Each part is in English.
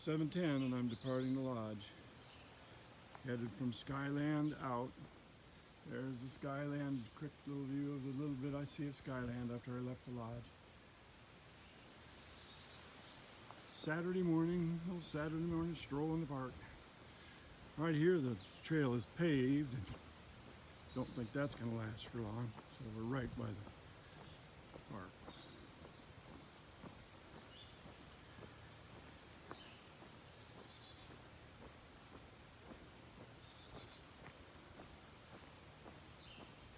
7:10 and I'm departing the lodge. Headed from Skyland out. There's the Skyland, quick little view of the little bit I see of Skyland after I left the lodge. Saturday morning, little Saturday morning stroll in the park. Right here the trail is paved. Don't think that's going to last for long. So we're right by the park.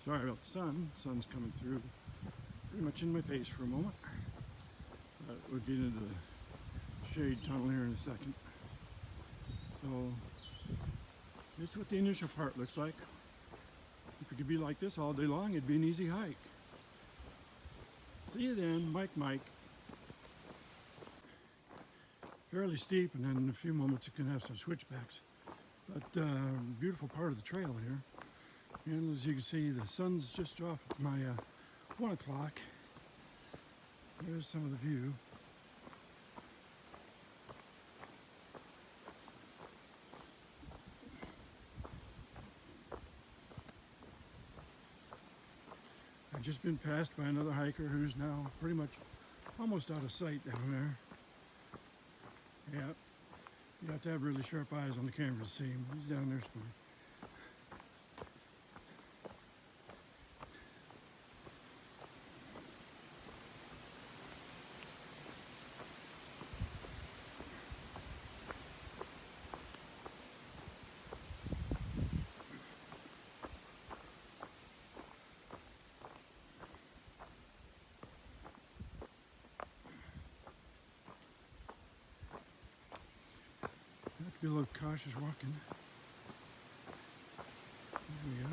Sorry about the sun. The sun's coming through pretty much in my face for a moment. We'll get into the shade tunnel here in a second. So this is what the initial part looks like. If it could be like this all day long, it'd be an easy hike. See you then, Mike. Fairly steep, and then in a few moments it can have some switchbacks. But beautiful part of the trail here. And as you can see, the sun's just off my 1 o'clock. There's some of the view. I've just been passed by another hiker who's now pretty much almost out of sight down there. Yeah, you have to have really sharp eyes on the camera to see him. He's down there somewhere. Have to be a little cautious walking. There we go.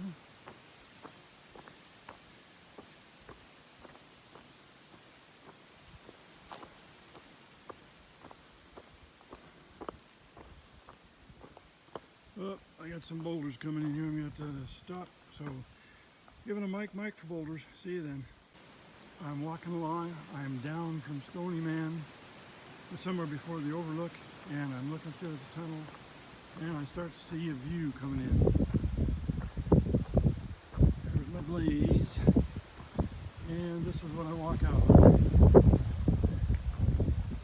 Oh, I got some boulders coming in here. I'm going to have to stop. So, giving a Mike for boulders. See you then. I'm walking along. I'm down from Stoney Man, somewhere before the Overlook, and I'm looking through the tunnel, and I start to see a view coming in. There's my blaze, and this is what I walk out on.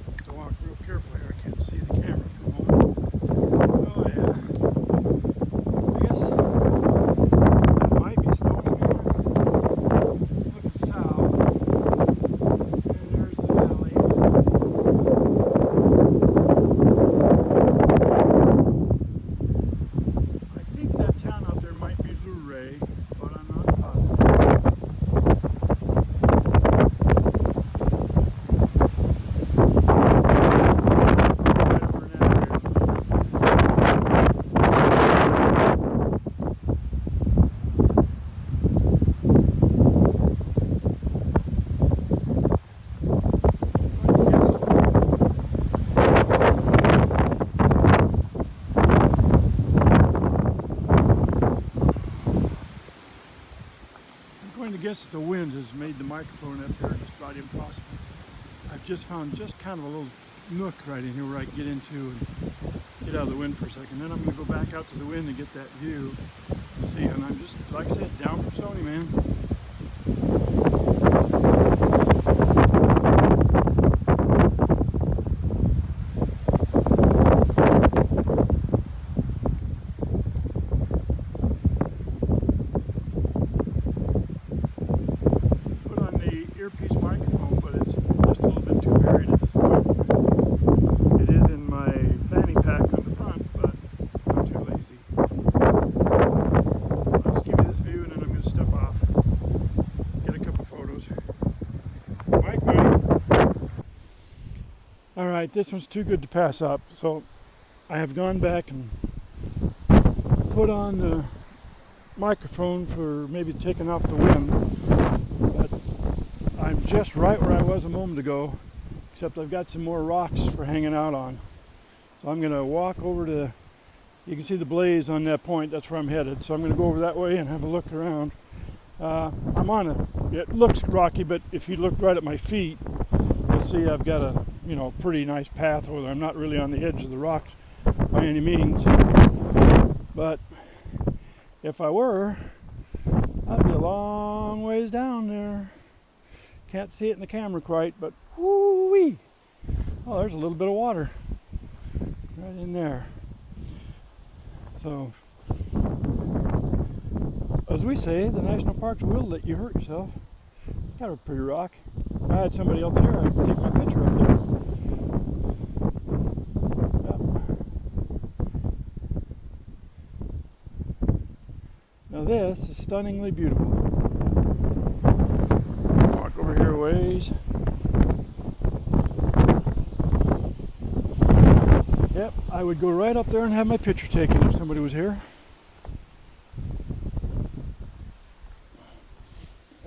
I have to walk real carefully here. I can't see the camera for a moment. Oh yeah. I guess it might be Stoney Man. Looking south. And there's the valley. I guess that the wind has made the microphone up here just about impossible. I've just found just kind of a little nook right in here where I can get into and get out of the wind for a second. Then I'm going to go back out to the wind and get that view. See, and I'm just, like I said, down from Stoney Man. Earpiece microphone, but it's just a little bit too buried at this point. It is in my fanny pack on the front, but I'm too lazy. I'll just give you this view and then I'm going to step off, get a couple photos. Mike. Alright, this one's too good to pass up, so I have gone back and put on the microphone for maybe taking off the wind. I'm just right where I was a moment ago, except I've got some more rocks for hanging out on. So I'm going to walk over to, you can see the blaze on that point, that's where I'm headed. So I'm going to go over that way and have a look around. I'm on it looks rocky, but if you look right at my feet, you'll see I've got a you know, pretty nice path over there. I'm not really on the edge of the rocks by any means, but if I were, I'd be a long ways down there. Can't see it in the camera quite, but whoo-wee! Oh, there's a little bit of water right in there. So, as we say, the national parks will let you hurt yourself. Got a pretty rock. If I had somebody else here, I'd take my picture up there. Yep. Now this is stunningly beautiful. Walk over here a ways. Yep, I would go right up there and have my picture taken if somebody was here.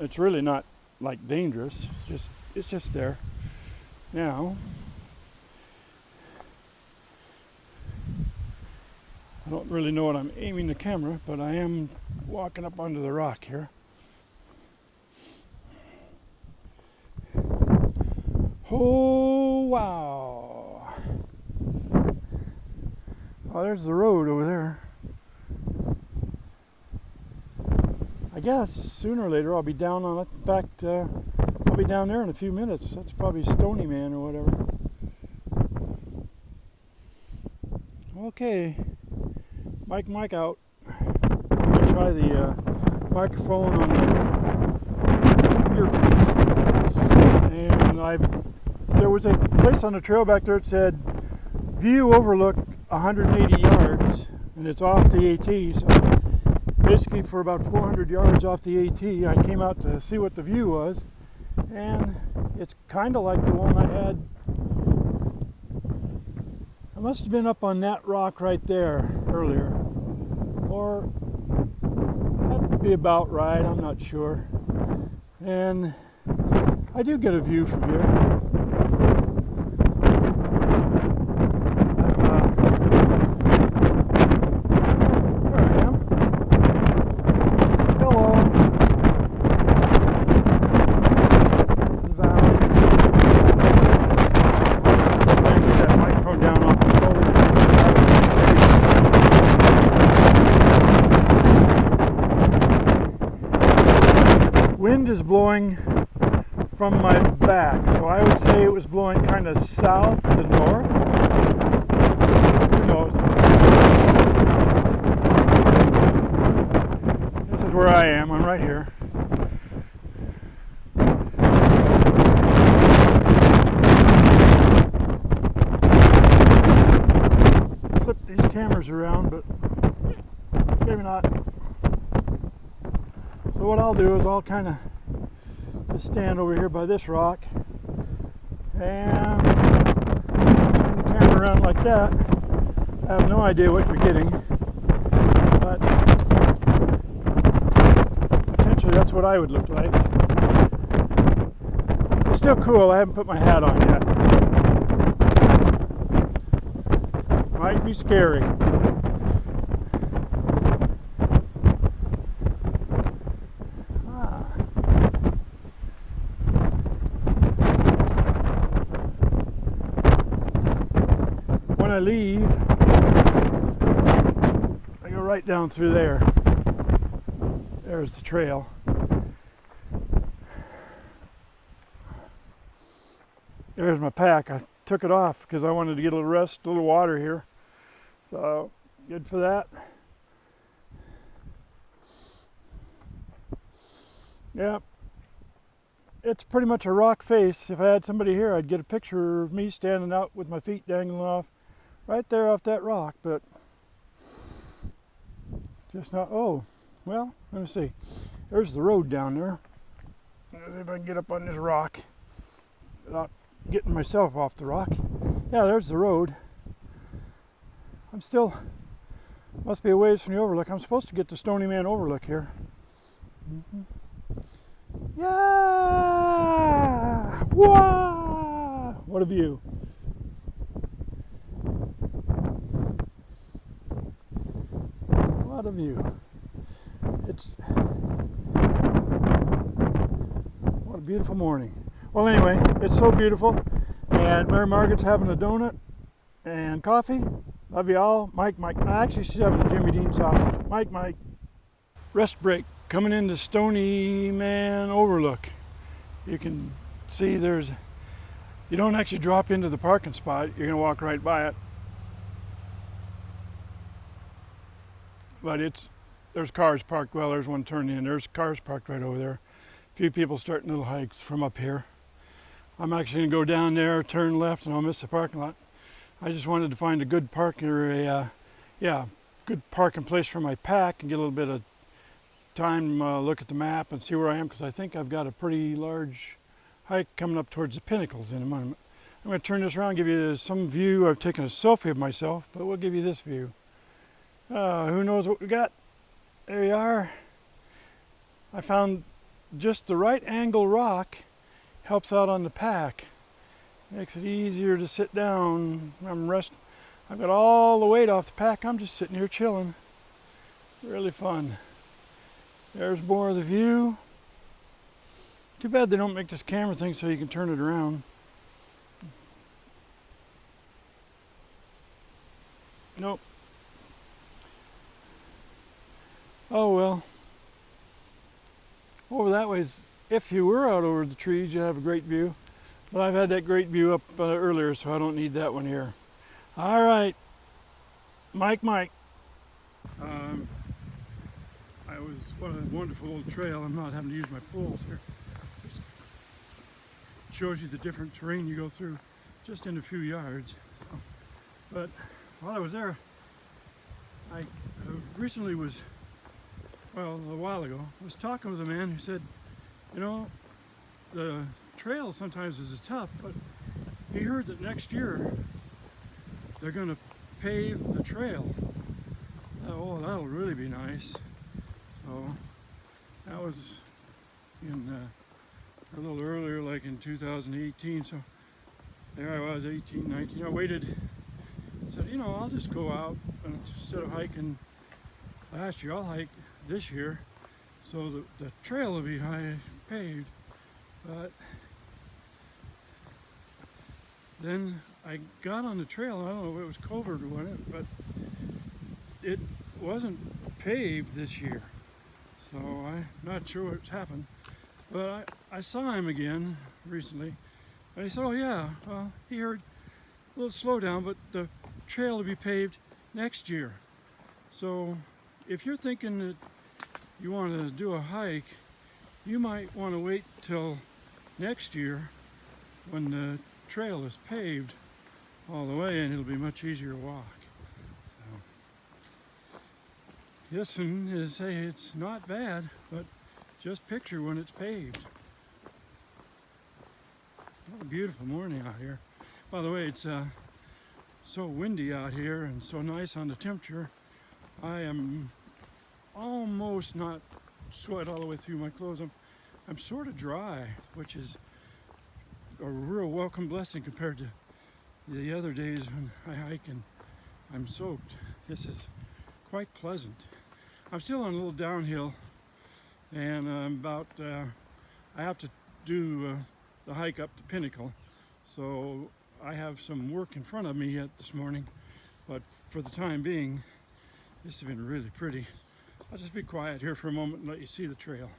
It's really not like dangerous, it's just there. Now, I don't really know what I'm aiming the camera, but I am walking up onto the rock here. Oh, wow. Oh, there's the road over there. I guess sooner or later I'll be down on it. In fact, I'll be down there in a few minutes. That's probably Stoney Man or whatever. Okay, mic out. I'm gonna try the microphone on the earpiece. And there was a place on the trail back there that said view overlook 180 yards, and it's off the AT. So basically, for about 400 yards off the AT, I came out to see what the view was, and it's kind of like the one I had. I must have been up on that rock right there earlier, or that'd be about right, I'm not sure. And I do get a view from here. Wind is blowing from my back, so I would say it was blowing kind of south to north. Who knows? This is where I am. I'm right here. Flip these cameras around, but maybe not. So what I'll do is I'll kind of just stand over here by this rock and turn the camera around like that. I have no idea what you're getting, but potentially that's what I would look like. It's still cool. I haven't put my hat on yet. Might be scary. When I leave, I go right down through there. There's the trail. There's my pack. I took it off because I wanted to get a little rest, a little water here. So, good for that. Yep. It's pretty much a rock face. If I had somebody here, I'd get a picture of me standing out with my feet dangling off right there off that rock, but just not. Oh, well, let me see. There's the road down there. Let's see if I can get up on this rock without getting myself off the rock. Yeah, there's the road. I'm still, must be a ways from the overlook. I'm supposed to get to Stoney Man Overlook here. Yeah! Wow! What a view. What a view. What a beautiful morning. Well, anyway, it's so beautiful. And Mary Margaret's having a donut and coffee. Love you all. Mike. Actually, she's having a Jimmy Dean sausage. Mike. Rest break. Coming into Stoney Man Overlook. You can see you don't actually drop into the parking spot. You're going to walk right by it. But there's cars parked. Well, there's one turned in. There's cars parked right over there. A few people starting little hikes from up here. I'm actually going to go down there, turn left, and I'll miss the parking lot. I just wanted to find a good parking or good parking place for my pack and get a little bit of time, look at the map and see where I am, because I think I've got a pretty large hike coming up towards the pinnacles in a moment. I'm going to turn this around, give you some view. I've taken a selfie of myself, but we'll give you this view. Who knows what we got? There you are. I found just the right angle rock. Helps out on the pack. Makes it easier to sit down. I've got all the weight off the pack. I'm just sitting here chilling. Really fun. There's more of the view. Too bad they don't make this camera thing so you can turn it around. Nope. Oh well. Over that way, if you were out over the trees, you have a great view. But I've had that great view up earlier, so I don't need that one here. All right, Mike. What a wonderful old trail. I'm not having to use my poles here. Just shows you the different terrain you go through just in a few yards. So, but while I was there, I recently a while ago, was talking with a man who said, you know, the trail sometimes is tough, but he heard that next year they're going to pave the trail. Oh, that'll really be nice. So that was a little earlier, like in 2018. So there I was, 18, 19. I waited. Said, you know, I'll just go out and instead of hiking last year, I'll hike this year. So the trail will be paved. But then I got on the trail. I don't know if it was covert or what, but it wasn't paved this year. So I'm not sure what's happened. But I saw him again recently. And he said, oh yeah, well, he heard a little slowdown, but the trail will be paved next year. So if you're thinking that you want to do a hike, you might want to wait till next year when the trail is paved all the way, and it'll be much easier to walk. This one is, hey, it's not bad, but just picture when it's paved. What a beautiful morning out here. By the way, it's so windy out here and so nice on the temperature. I am almost not sweat all the way through my clothes. I'm sort of dry, which is a real welcome blessing compared to the other days when I hike and I'm soaked. This is quite pleasant. I'm still on a little downhill, and I have to do the hike up the pinnacle, so I have some work in front of me yet this morning, but for the time being, this has been really pretty. I'll just be quiet here for a moment and let you see the trail.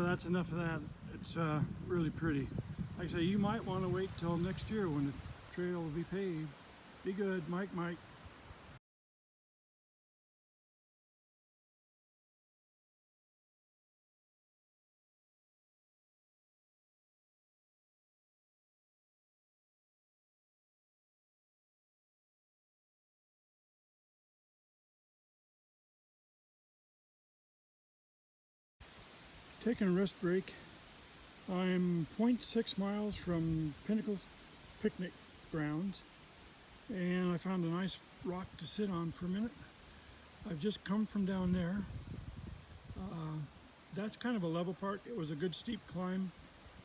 That's enough of that. It's really pretty. Like I say, you might want to wait till next year when the trail will be paved. Be good, Mike, Mike. Taking a rest break. I'm 0.6 miles from Pinnacle's picnic grounds, and I found a nice rock to sit on for a minute. I've just come from down there. That's kind of a level part. It was a good steep climb,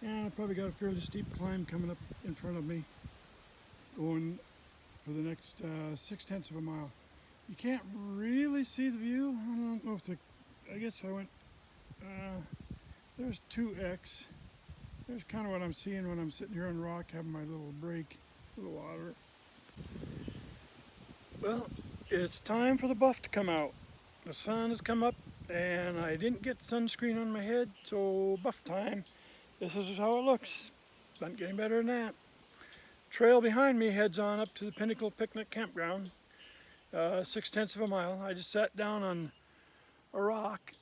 and I probably got a fairly steep climb coming up in front of me, going for the next 0.6 of a mile. You can't really see the view. I don't know if I guess I went, there's 2x. There's kind of what I'm seeing when I'm sitting here on the rock having my little break, little water. Well, it's time for the buff to come out. The sun has come up and I didn't get sunscreen on my head, so buff time. This is how it looks. Not getting better than that. Trail behind me heads on up to the Pinnacle Picnic Campground, 0.6 of a mile. I just sat down on a rock,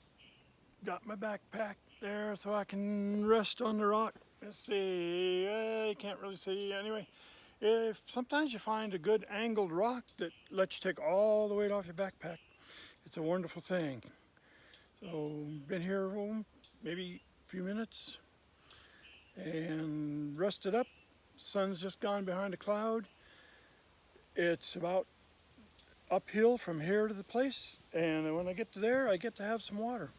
got my backpack there so I can rest on the rock. Let's see, you can't really see anyway. If sometimes you find a good angled rock that lets you take all the weight off your backpack, it's a wonderful thing. So been here maybe a few minutes and rested up. Sun's just gone behind a cloud. It's about uphill from here to the place, and when I get to there I get to have some water.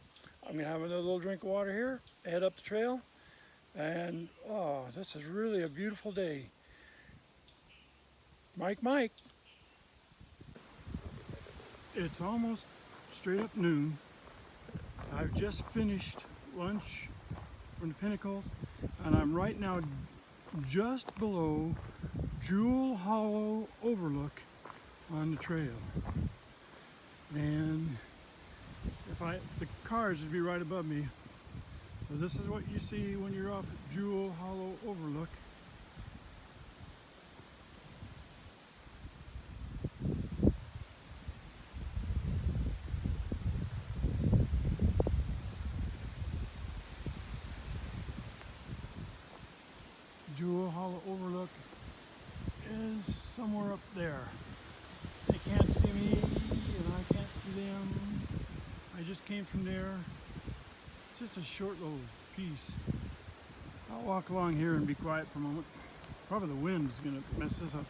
I'm gonna have another little drink of water here, head up the trail, and oh, this is really a beautiful day. Mike, Mike. It's almost straight up noon. I've just finished lunch from the Pinnacles, and I'm right now just below Jewel Hollow Overlook on the trail. And the cars would be right above me. So this is what you see when you're off at Jewel Hollow Overlook. Jewel Hollow Overlook is somewhere up there. They can't see me and I can't see them. I just came from there. It's just a short little piece. I'll walk along here and be quiet for a moment. Probably the wind is going to mess this up.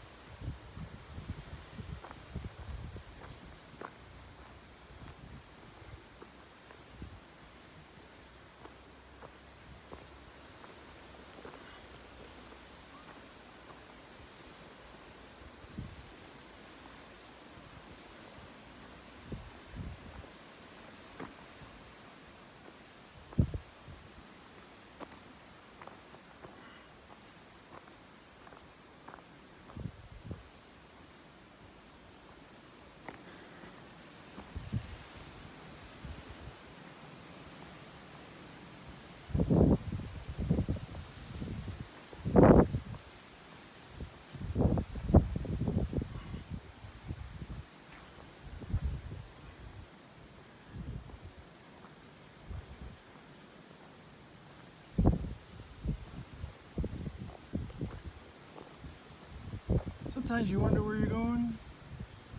Sometimes you wonder where you're going.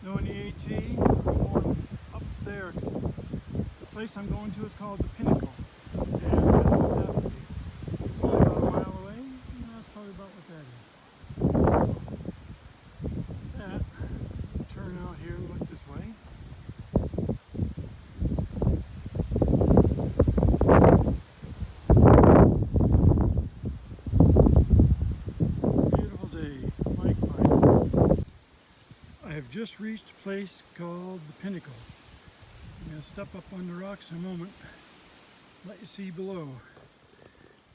Knowing the AT, I'm going up there because the place I'm going to is called the Pinnacle. And that's what that would be. It's only about a mile away, and that's probably about what that is. Turn out here and look this way. I've just reached a place called the Pinnacle. I'm going to step up on the rocks in a moment, let you see below.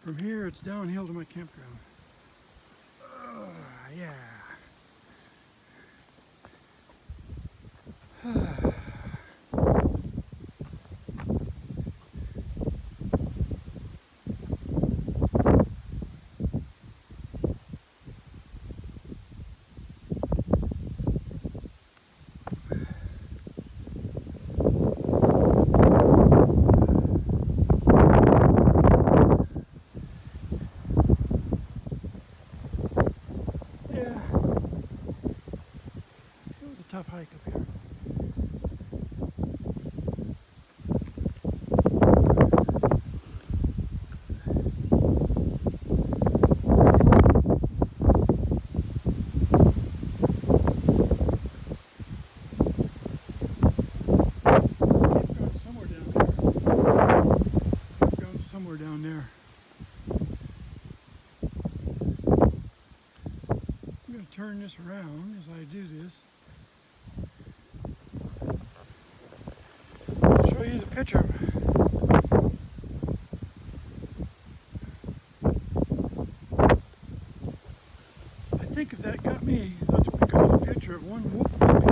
From here it's downhill to my campground. Yeah. turn this around as I do this. I'll show you the picture. I think if that got me, that's what we call a picture of one whoop puppy.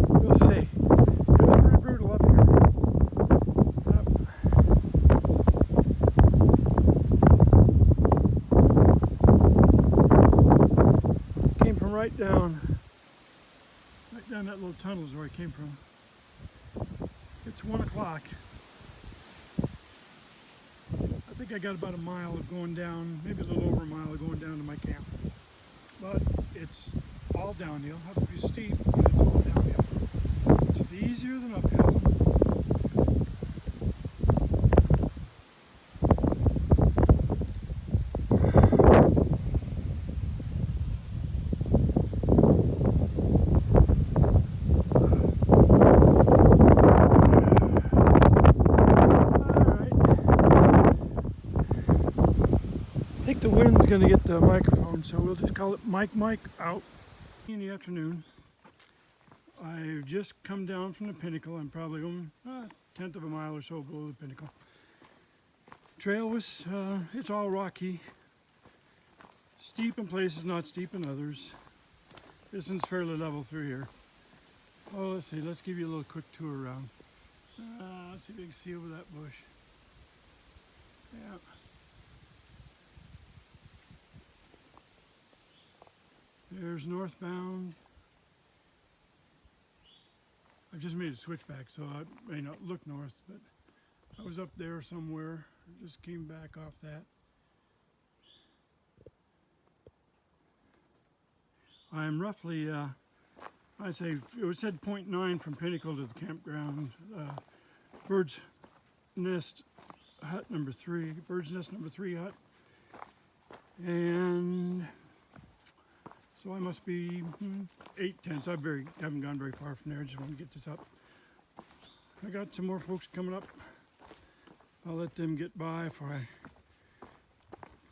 We'll see. It was pretty brutal up here. Came from right down that little tunnel is where I came from. It's 1 o'clock. I think I got about a mile of going down, maybe a little over a mile of going down to my camp. But it's all downhill. Have to be steep, but it's all downhill. Which is easier than uphill. The wind's going to get the microphone, so we'll just call it Mike out. In the afternoon, I've just come down from the pinnacle. I'm probably going a tenth of a mile or so below the pinnacle. Trail was, it's all rocky. Steep in places, not steep in others. This one's fairly level through here. Oh, let's see, let's give you a little quick tour around. Let's see if you can see over that bush. Yeah. There's northbound. I've just made a switchback, so I may not look north, but I was up there somewhere. I just came back off that. I'm roughly, I'd say, it was said 0.9 from Pinnacle to the campground. Bird's Nest hut number 3, Bird's Nest number 3 hut. And so I must be 8 tenths. I haven't gone very far from there. I just want to get this up. I got some more folks coming up. I'll let them get by before I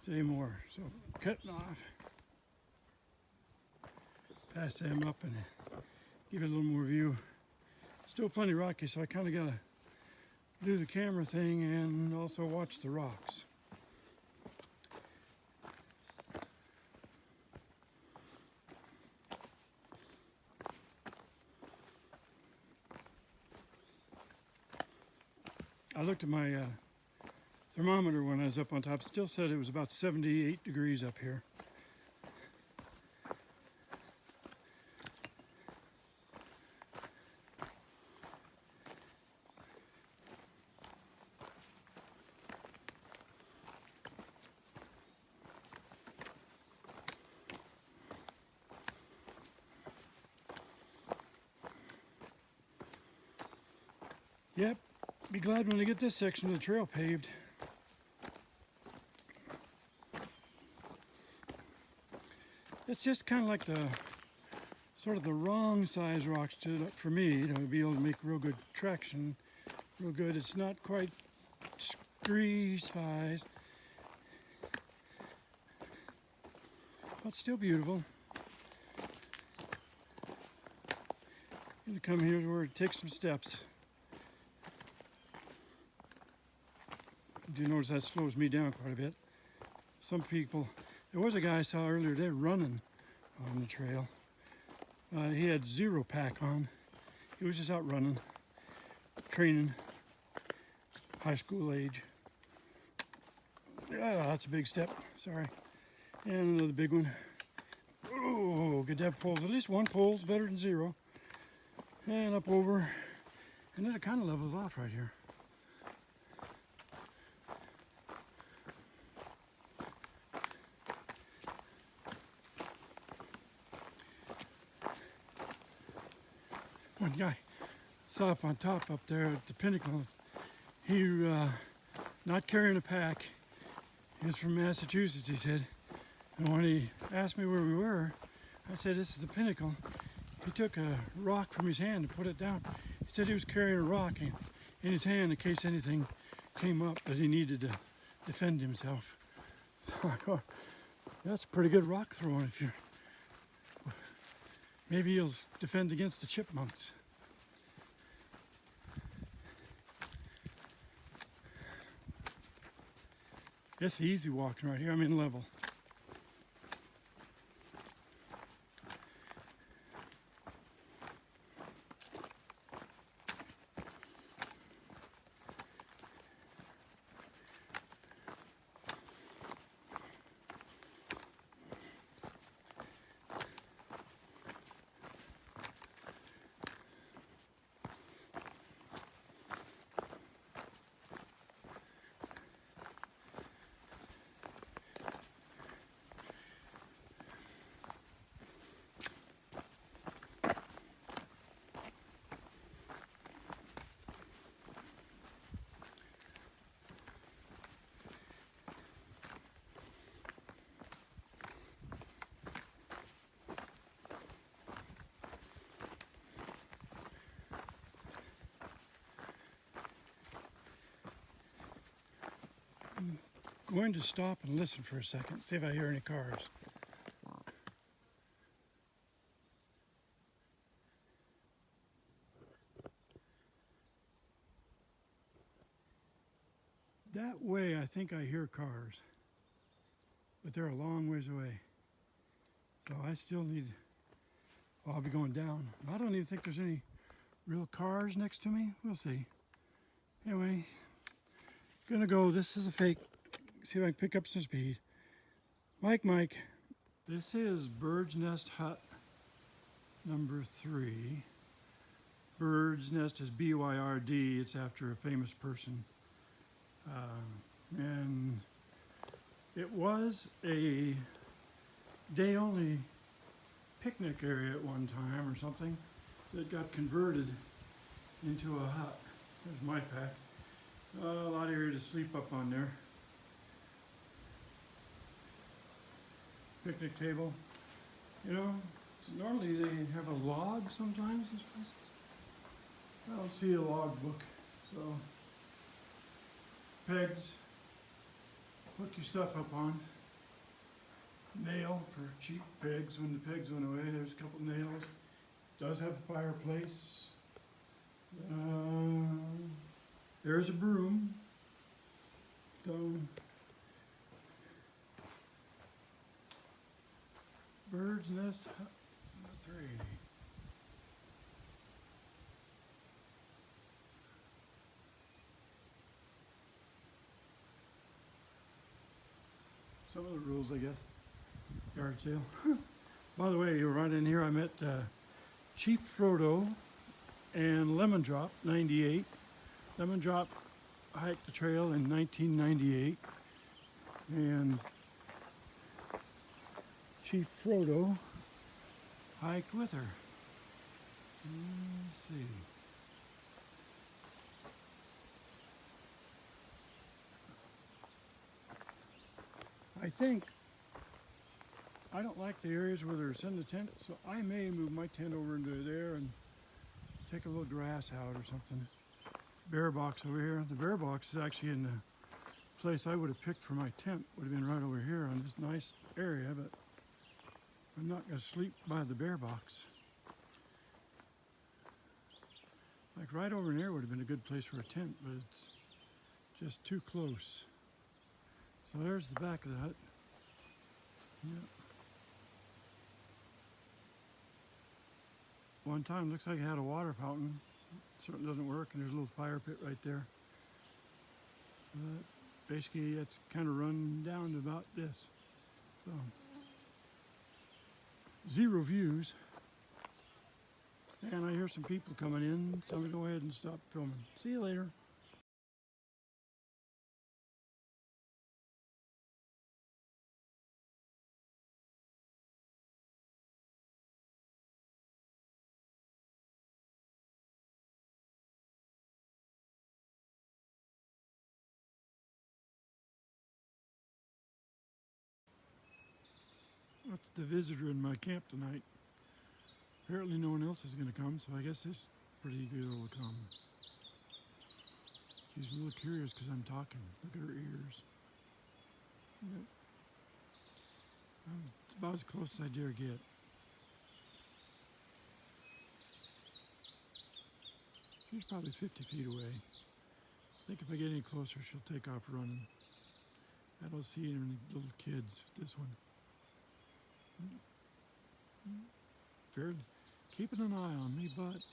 say more. So cutting off. Pass them up and give it a little more view. Still plenty rocky, so I kind of got to do the camera thing and also watch the rocks. I looked at my thermometer when I was up on top. Still said it was about 78 degrees up here. Yep. Be glad when I get this section of the trail paved. It's just kind of like the sort of the wrong size rocks for me to be able to make real good traction, real good. It's not quite scree size, but still beautiful. And to come here where it takes some steps. Do you notice that slows me down quite a bit? Some people, there was a guy I saw earlier today running on the trail. He had 0 pack on. He was just out running, training, high school age. Yeah, that's a big step, sorry. And another big one. Oh, good to have poles. At least one pole's better than 0. And up over, and then it kind of levels off right here. One guy saw up on top up there at the pinnacle. He not carrying a pack. He was from Massachusetts, he said. And when he asked me where we were, I said, this is the pinnacle. He took a rock from his hand and put it down. He said he was carrying a rock in his hand in case anything came up that he needed to defend himself. So I go, That's a pretty good rock throwing if you're... Maybe you'll defend against the chipmunks. It's easy walking right here. I'm in level. I'm going to stop and listen for a second, see if I hear any cars. That way I think I hear cars, but they're a long ways away. So I still need, well, I'll be going down. I don't even think there's any real cars next to me. We'll see. Anyway, gonna go, this is a fake. See if I can pick up some speed. Mike. This is Bird's Nest Hut number 3. Bird's Nest is B-Y-R-D. It's after a famous person. And it was a day-only picnic area at one time or something that got converted into a hut. There's my pack. A lot of area to sleep up on there. Picnic table. You know, normally they have a log sometimes, these places. I don't see a log book, so pegs, hook your stuff up on. Nail for cheap pegs. When the pegs went away, there's a couple nails. Does have a fireplace. There's a broom. So, Bird's Nest Hut number 3. Some of the rules, I guess. Yard sale. By the way, you're right in here. I met Chief Frodo and Lemon Drop, 98. Lemon Drop hiked the trail in 1998. And Chief Frodo hiked with her. Let's see. I think I don't like the areas where they're setting the tent, so I may move my tent over into there and take a little grass out or something. Bear box over here. The bear box is actually in the place I would have picked for my tent. Would have been right over here on this nice area, but I'm not going to sleep by the bear box. Like right over there would have been a good place for a tent, but it's just too close. So there's the back of the hut. Yep. One time looks like it had a water fountain. Certainly doesn't work, and there's a little fire pit right there. But basically it's kind of run down to about this. So, 0 views. And I hear some people coming in, so I'm gonna go ahead and stop filming. See you later. That's the visitor in my camp tonight. Apparently no one else is going to come, so I guess this pretty girl will come. She's a little curious because I'm talking. Look at her ears. Yep. It's about as close as I dare get. She's probably 50 feet away. I think if I get any closer, she'll take off running. I don't see any little kids with this one. Fair, keeping an eye on me, but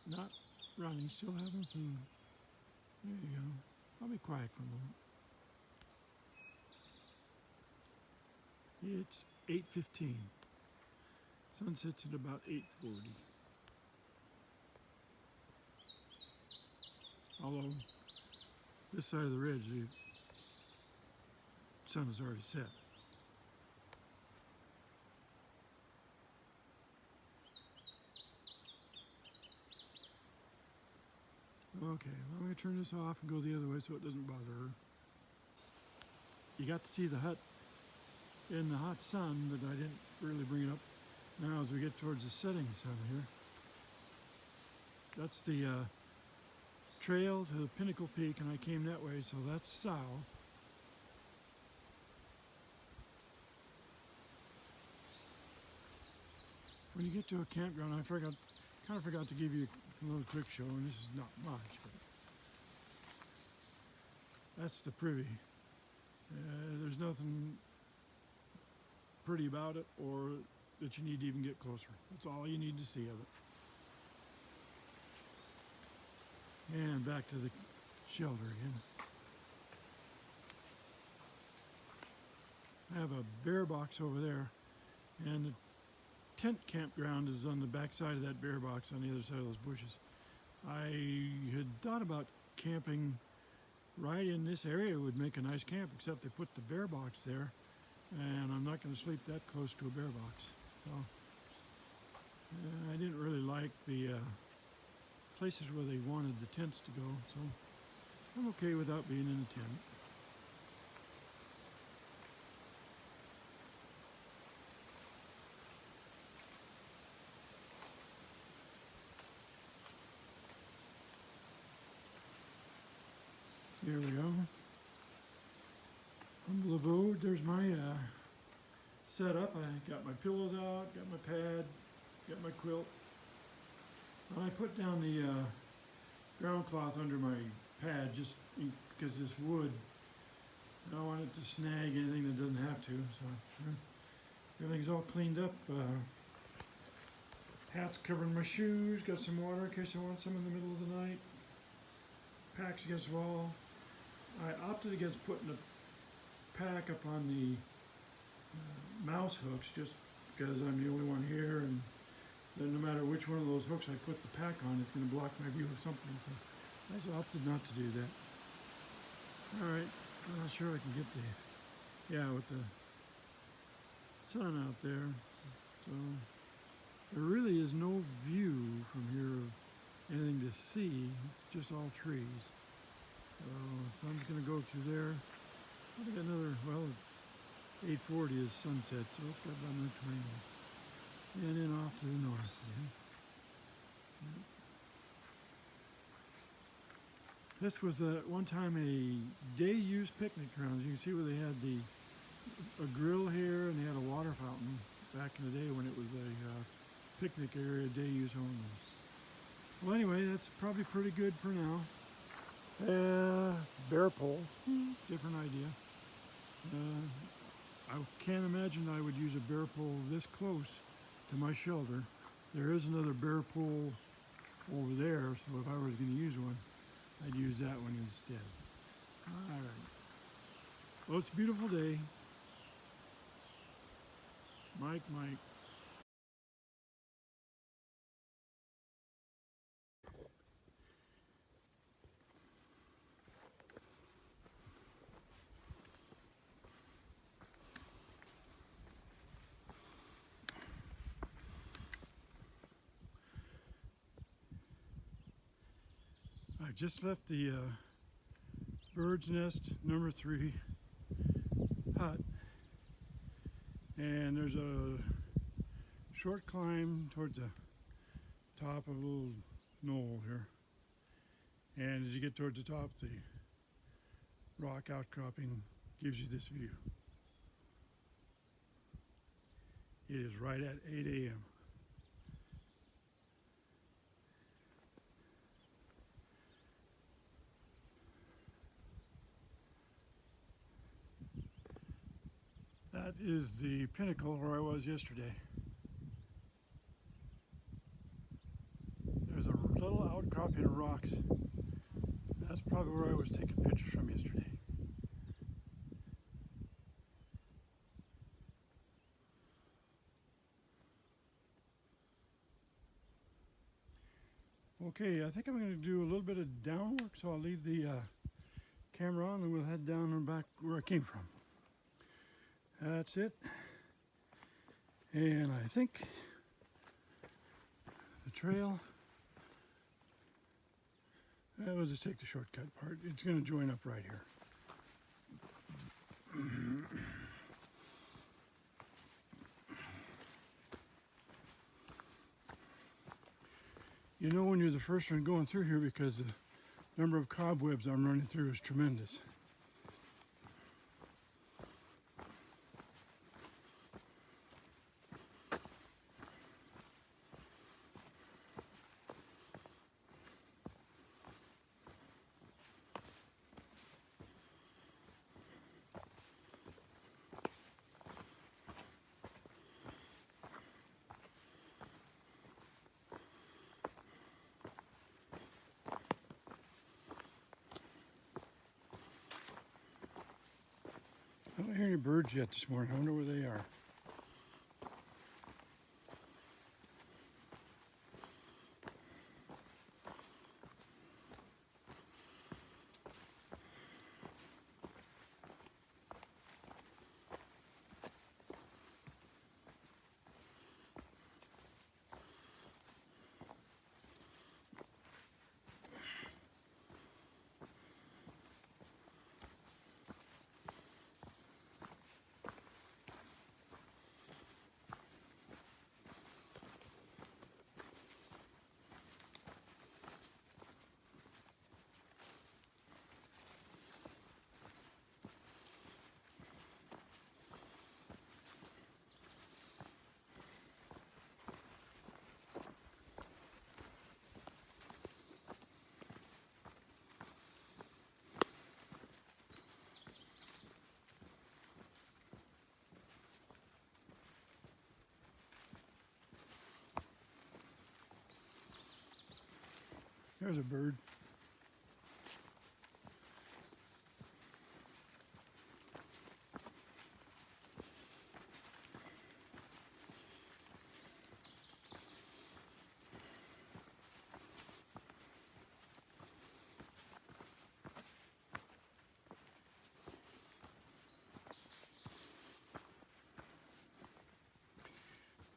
not running, still having food. There you go. I'll be quiet for a moment. It's 8:15. Sunset's at about 8:40. Although this side of the ridge, the sun has already set. Okay, I'm going to turn this off and go the other way so it doesn't bother her. You got to see the hut in the hot sun, but I didn't really bring it up now as we get towards the setting sun here. That's the trail to the Pinnacle Peak, and I came that way, so that's south. When you get to a campground, I kind of forgot to give you a little quick show, and this is not much, but that's the Privy. There's nothing pretty about it or that you need to even get closer. That's all you need to see of it. And back to the shelter again. I have a bear box over there, and the tent campground is on the back side of that bear box on the other side of those bushes. I had thought about camping right in this area. Would make a nice camp, except they put the bear box there, and I'm not going to sleep that close to a bear box. So I didn't really like the places where they wanted the tents to go, so I'm okay without being in a tent. Here we go. Humble abode. There's my setup. I got my pillows out, got my pad, got my quilt. And I put down the ground cloth under my pad just because this wood, I don't want it to snag anything that doesn't have to. So everything's all cleaned up. Hat's covering my shoes. Got some water in case I want some in the middle of the night. Packs against the wall. I opted against putting a pack up on the mouse hooks just because I'm the only one here, and then no matter which one of those hooks I put the pack on, it's going to block my view of something. So I just opted not to do that. All right, I'm not sure I can get the, with the sun out there. So there really is no view from here of anything to see. It's just all trees. So the sun's going to go through there. I got another, 8:40 is sunset, so it's got about another 20 minutes. And then off to the north. Yeah. This was at one time a day-use picnic ground. You can see where they had a grill here, and they had a water fountain back in the day when it was a picnic area, day use only. Well, anyway, that's probably pretty good for now. Bear pole, different idea. I can't imagine I would use a bear pole this close to my shelter. There is another bear pole over there, so if I was going to use one, I'd use that one instead. All right. Well, it's a beautiful day. Mike. I just left the bird's nest number 3 hut, and there's a short climb towards the top of a little knoll here, and as you get towards the top, the rock outcropping gives you this view. It is right at 8 a.m. That is the pinnacle where I was yesterday. There's a little outcropping of rocks. That's probably where I was taking pictures from yesterday. Okay, I think I'm going to do a little bit of downwork, so I'll leave the camera on and we'll head down and back where I came from. That's it. And I think the trail, we'll just take the shortcut part. It's going to join up right here. You know when you're the first one going through here because the number of cobwebs I'm running through is tremendous. I don't hear any birds yet this morning. I wonder where they are. There's a bird.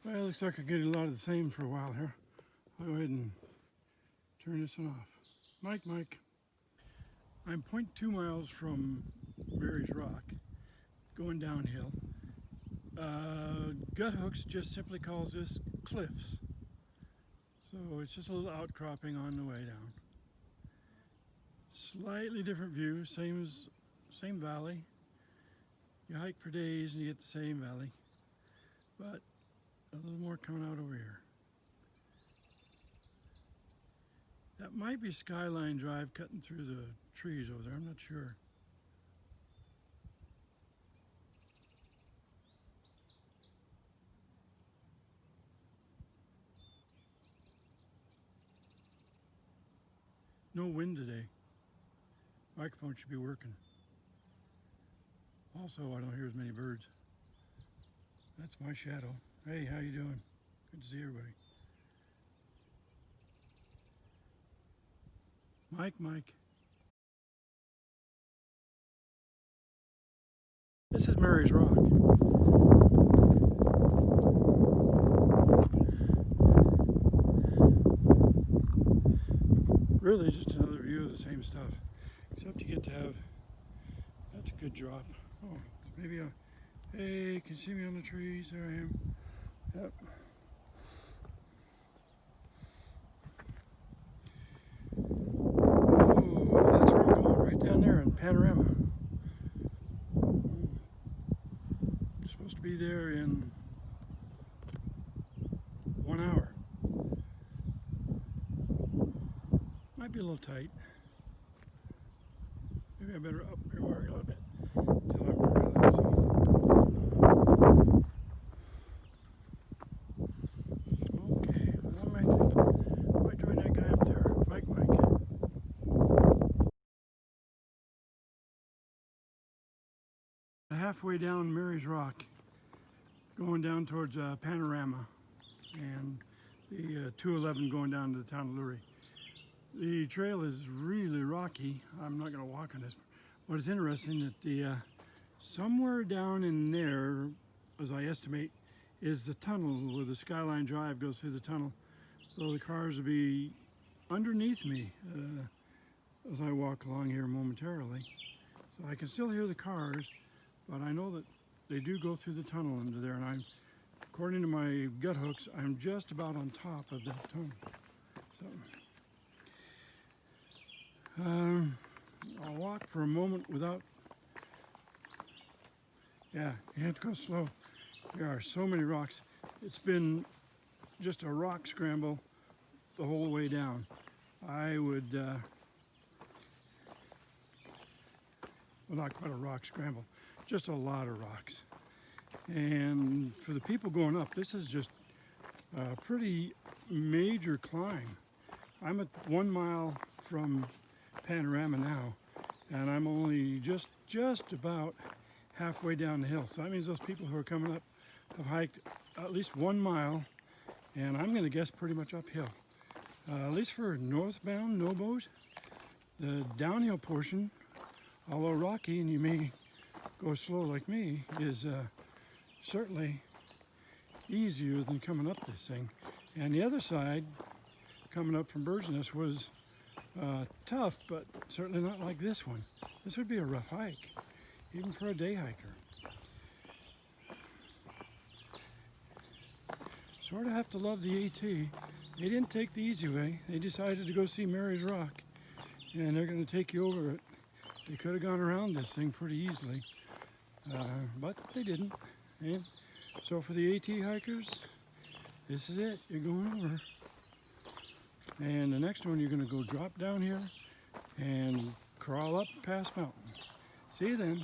Well, it looks like I'm getting a lot of the same for a while here. I'll go ahead and turn this one off. Mike. I'm 0.2 miles from Mary's Rock, going downhill. Gut Hooks just simply calls this cliffs. So it's just a little outcropping on the way down. Slightly different view, same valley. You hike for days and you get the same valley, but a little more coming out over here. That might be Skyline Drive cutting through the trees over there, I'm not sure. No wind today. Microphone should be working. Also, I don't hear as many birds. That's my shadow. Hey, how you doing? Good to see everybody. Mike. This is Mary's Rock. Really just another view of the same stuff, except you get to have, that's a good drop. Oh, maybe hey, can you see me on the trees? There I am. Yep. Oh, that's where I'm going, right down there in Panorama. I'm supposed to be there in a little tight. Maybe I better up your mark a little bit until I'm relaxing. Okay, well, I might join that guy up there, Mike. Halfway down Mary's Rock, going down towards Panorama, and the 211 going down to the town of Lurie. The trail is really rocky. I'm not going to walk on this. But it's interesting that the somewhere down in there, as I estimate, is the tunnel where the Skyline Drive goes through the tunnel. So the cars will be underneath me as I walk along here momentarily. So I can still hear the cars, but I know that they do go through the tunnel under there, and according to my gut hooks, I'm just about on top of that tunnel. So. I'll walk for a moment without, yeah, you have to go slow. There are so many rocks. It's been just a rock scramble the whole way down. I would, well, not quite a rock scramble, just a lot of rocks. And for the people going up, this is just a pretty major climb. I'm at 1 mile from Panorama now, and I'm only just about halfway down the hill. So that means those people who are coming up have hiked at least 1 mile, and I'm going to guess pretty much uphill. At least for northbound NOBOs, the downhill portion, although rocky and you may go slow like me, is certainly easier than coming up this thing. And the other side, coming up from Bird's Nest, was tough, but certainly not like this one. This would be a rough hike, even for a day hiker. Sort of have to love the AT. They didn't take the easy way. They decided to go see Mary's Rock, and they're going to take you over it. They could have gone around this thing pretty easily, but they didn't. And so for the AT hikers, this is it. You're going over. And the next one, you're going to go drop down here and crawl up past mountain. See you then.